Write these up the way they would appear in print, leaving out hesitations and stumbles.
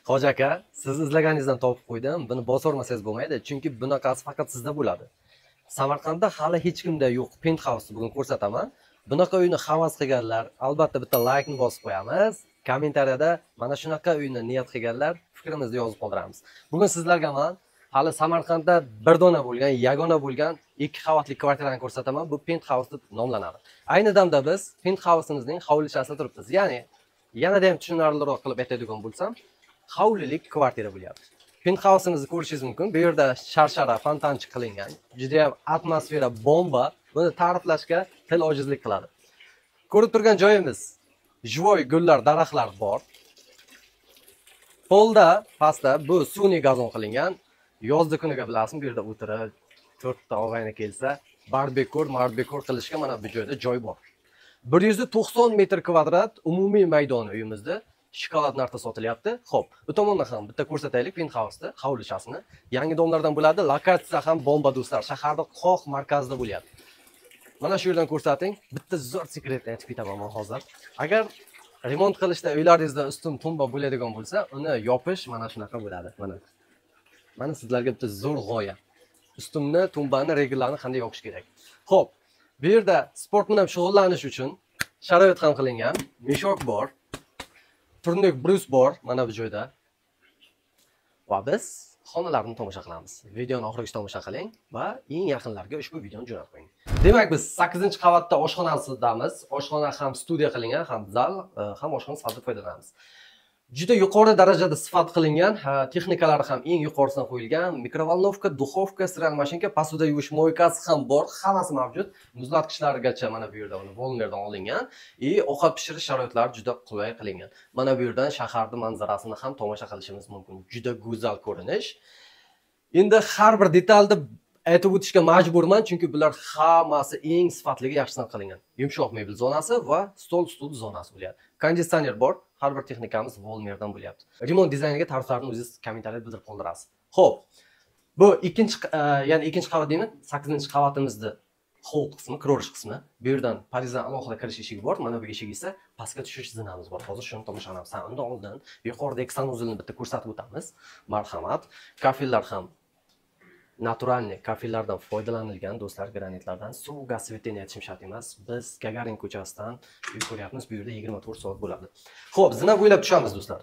Hoji aka, siz izlaganingizdan topib qo'ydim. Buni bosormasangiz bo'lmaydi, chunki bunaqasi faqat sizda bo'ladi. Samarqandda hali hech kimda yo'q penthouse bugun ko'rsataman. Bunaqa uyni havas qilganlar, albatta bitta like ni bosib qo'yamiz. Kommentariyada mana shunaqa uyni niyat qilganlar fikrimizni yozib qoldiramiz. Bugun sizlarga men hali Samarqandda bir dona bo'lgan, yagona bo'lgan 2 qavatli kvartirani ko'rsataman. Bu penthouse deb nomlanadi. Ayni damda biz penthouse'imizning hovlichasida turibmiz. Ya'ni yanada ham tushunarliroq qilib aytadigan bo'lsam, hovlilik kvartira bo'lyapti. Penthouse'imizni ko'rishingiz mumkin. Bu yerda sharshara, fontanchi qilingan. Juda ham atmosfera bomba. Buni ta'riflashga til ojizlik qiladi. Ko'rib turgan joyimiz живой gullar, daraxtlar bor. Polda, pastda bu sun'iy gazon qilingan. Yozda kuniga bilasizmi, bu yerda o'tirib, 4 ta og'ayni kelsa, barbekor qilishga mana bu joyda joy bor. 190 metr kvadrat umumiy maydon uyimizda. Shokolad narxda sotilyapti. Xo'p, bu tomonda ham bitta ko'rsataylik penthouse'ni, hovlichasini. Yangi domlardan bo'ladi. Lokatsiya ham bomba do'stlar. Shaharda qoq markazida bo'lyapti. Mana shu yerdan ko'rsating. Bitta zo'r sekretni aytib ketaman men hozir. Agar remont qilishda uylaringizda ustun tumba bo'ladigan bo'lsa, uni yopish mana shunaqa bo'ladi. Mana sizlarga bitta zo'r g'oya. Ustunni, tumbani, regllarni qanday yopish kerak. Xo'p, bu yerda sport bilan shug'ullanish uchun sharoit ham qilingan. Meshok bor. Turnik brus bor mana bu joyda. Va biz xonalarni tomosha qilamiz. Videoni oxirigacha tomosha qiling va eng yaqinlarga ushbu videoni jo'natib qo'ying. Demak, biz 8-qavatda oshxonasidamiz. Oshxona ham studiya qilingan, ham zal, ham oshxona sifatida foydalanamiz. Juda yuqori darajada sifat qilingan, texnikalari ham eng yuqorisidan qo'yilgan. Mikrovolnovka, duxovka, stиральная mashinka, posuda yuvish moykasi ham bor, hammasi mavjud. Muzlatgichlarigacha mana bu yerda uni volnerdan olingan. Ovqat pishirish sharoitlari juda qulay qilingan. Mana bu yerdan shaharning manzarasini ham tomosha qilishimiz mumkin. Juda go'zal ko'rinish. Endi har bir detalni aytib o'tishga majburman, chunki bular hammasi eng sifatligi yaxshidan qilingan. Yumshoq mebel zonasi va stol stud zonasi bo'lyapti. Konditsioner bor. Har bir texnikamiz Volmerdan bo'lyapti. Remont dizayniga ta'riflarni o'zingiz kommentariyada bildirib qoldirasiz. Xo'p. Bu ya'ni ikkinchi qavat deyman, 8-qavatimizda hold qismi, kirorish qismi. Bu yerdan parizdan alohida kirish eshigi bor. Mana bu eshik esa pastga tushish zinamiz bor. Hozir shuni tomosha qilamiz. Undan oldin yuqoridagi sanuzilni bitta ko'rsatib o'tamiz. Marhamat. Kafellar ham naturalniy kafellardan foydalanilgan do'stlar, granitlardan. Suv, gaz, svetini aytishim shart emas. Biz Gagarin ko'chasidan uy ko'ryapmiz. Bu yerda 24 soat bo'ladi. Xo'p, zina bo'ylab tushamiz do'stlar.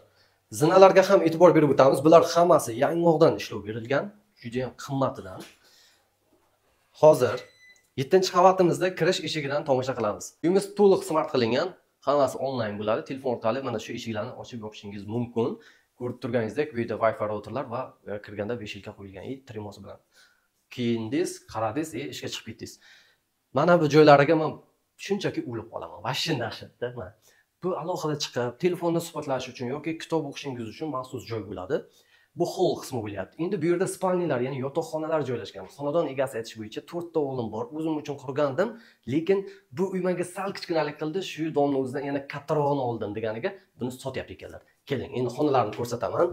Zinalarga ham e'tibor berib o'tamiz. Bular hammasi yangog'dan ishlov berilgan, juda ham qimmatidan. Hozir 7-qavatimizda kirish eshigidan tomosha qilamiz. Uyimiz to'liq smart qilingan, hammasi onlayn bo'ladi. Telefon orqali mana shu eshiklarni ochib yopishingiz mumkin. Ko'rib turganingizdek, bu yerda Wi-Fi routerlar va kirganda beshilka qo'yilgan tremosi bilan. Kiyindingiz, qaradingiz, ishga chiqib ketdingiz. Mana bu joylariga men shunchaki o'lib qolaman. Vashshin dahshatda. Bu alohida chiqib, telefonda suhbatlashish uchun yoki kitob o'qishingiz uchun maxsus joy bo'ladi. Bu hol qismi bo'lyapti. Endi bu yerda spalnilar, ya'ni yotoqxonalar joylashgan. Xonadon egasi aytish bo'yicha 4 ta o'g'lim bor. O'zim uchun qurgandim, lekin bu uy menga sal kichkinalik qildi. Shu domni o'zidan yana kattarog'ini oldim deganiga buni sotyapti ekanlar. Keling, endi xonalarni ko'rsataman.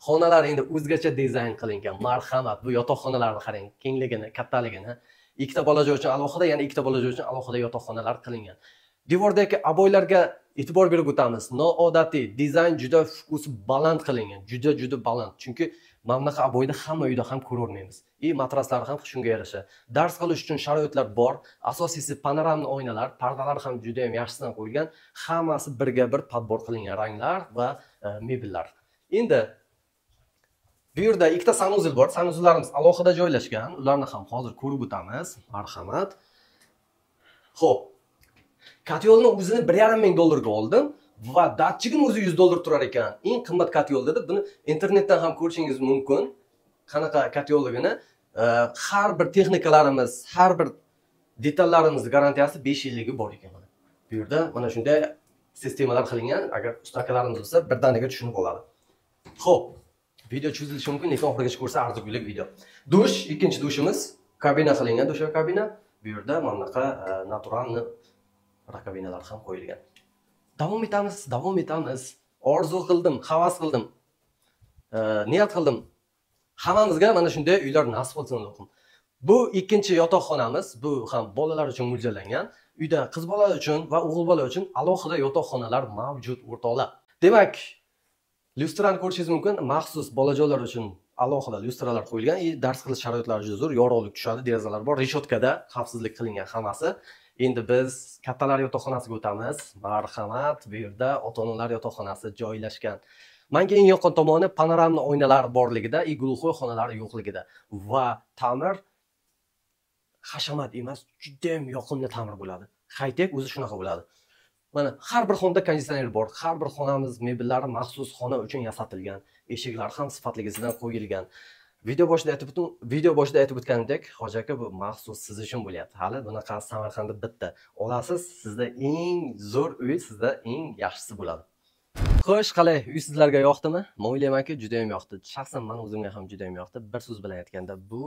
Xonalar endi o'zgacha dizayn qilingan. Marhamat, bu yotoqxonalarni qarang, kengligini, kattaligini. 2 ta bola joy uchun alohida, yana 2 ta bola joy uchun alohida yotoqxonalar qilingan. Devordagi aboylarga e'tibor berib o'tamiz. Noodatiy dizayn juda fokusi baland qilingan, juda baland. Chunki mana bunaqa aboyni hamma uyda ham ko'rolmaymiz. Matraslar ham shunga yarasha. Dars qilish uchun sharoitlar bor. Asosiysi panoramli oynalar, pardalar ham juda ham yaxshisidan qo'yilgan. Hammasi birga bir podbor qilingan ranglar va mebellar. Endi bu yerda 2 ta sanuzil bor. Sanuzillarimiz alohida joylashgan. Ularni ham hozir ko'rib o'tamiz. Marhamat. Xo'p. Katyolni o'zini 1,5 ming dollarga oldim va datchigini o'zi 100 dollar turar ekan. Eng qimmat katyol dedi. Buni internetdan ham ko'rishingiz mumkin. Qanaqa katyolligini. Har bir texnikalarimiz, har bir detallarimiz garantiyasi 5 yilligi bor ekan mana. Bu yerda mana shunday sistemalar qilingan. Agar ustakalarimiz bo'lsa, birdaniga tushunib oladi. Xo'p, video cho'zilishi mumkin, lekin oxirigacha ko'rsa arzigulik video. Dush, ikkinchi dushimiz, kabina qilingan, dush kabina. Bu yerda mana bunaqa naturalniy rakabinalar ham qo'yilgan. Davom etamiz. Orzu qildim, havas qildim. Niyat qildim. Hammamizga mana shunday uylar nasib bo'lsin o'qim. Bu ikkinchi yotoqxonamiz. Bu ham bolalar uchun mo'ljallangan. Uyda qiz bola uchun va o'g'il bola uchun alohida yotoqxonalar mavjud o'rtoqlar. Demak, Lyustrani ko'rishingiz mumkin. Maxsus bolajonlar uchun alohida lyustralar qo'yilgan. Dars qilish sharoitlari juda zo'r. Yorug'lik tushadi, derazalar bor. Reshotkada xavfsizlik qilingan hammasi. Endi biz kattalar yotoqxonasiga o'tamiz. Marhamat, bu yerda ota-onalar yotoqxonasi joylashgan. Menga eng yoqqan tomoni panoramli oynalar borligida, glukhoy xonalari yo'qligida va ta'mir hashamat emas, juda ham yoqimli ta'mir bo'ladi. High-tech o'zi shunaqa bo'ladi. Mana har bir xonada konditsioner bor. Har bir xonamiz mebellari maxsus xona uchun yasatilgan. Eshiklar ham sifatligisidan qo'yilgan. Video boshida aytib o'tganimdek, Hoji aka bu maxsus siz uchun bo'lyapti. Hali bunaqa Samarqandda bitta olasiz, sizda eng zo'r uy, sizda eng yaxshisi bo'ladi. Xo'sh, qalay, uy sizlarga yoqdimi? Men o'ylaymanki, juda ham yoqdi. Shaxsan men o'zimga ham juda ham yoqdi. Bir so'z bilan aytganda, bu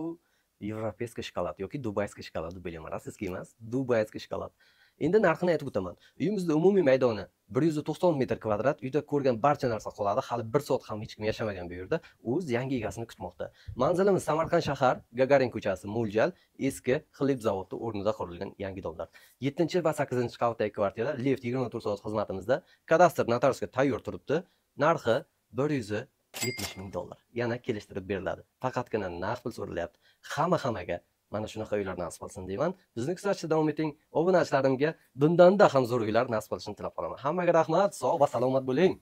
yevropeyskiy shokolad yoki dubayskiy shokolad deb bilaman. Rossiyskiy emas, dubayskiy shokolad. Endi narxini aytib o'taman. Uyimizda umumiy maydoni 190 metr kvadrat. Uyda ko'rgan barcha narsa qoladi. Hali 1 soat ham hech kim yashamagan bu yerda. O'z yangi egasini kutmoqda. Manzilimiz Samarqand shahar, Gagarin ko'chasi, Mo'ljal, eski xleb zavodi o'rnida qurilgan yangi domlar. 7 va 8 qavatdagi kvartira, lift 24 soat xizmatimizda. Kadastr notariusga tayyor turibdi. Narxi $170,000. Yana kelishtirib beriladi. Faqatgina naqd pul so'ralyapti. Hammaga mana shunaqa uylar nasib qilsin deyman. Bizni kuzatishda davom eting. Obunachilarimga bundan-da ham zo'r uylar nasib qilishini tilab qolaman. Hammaga rahmat, sog' va salomat bo'ling.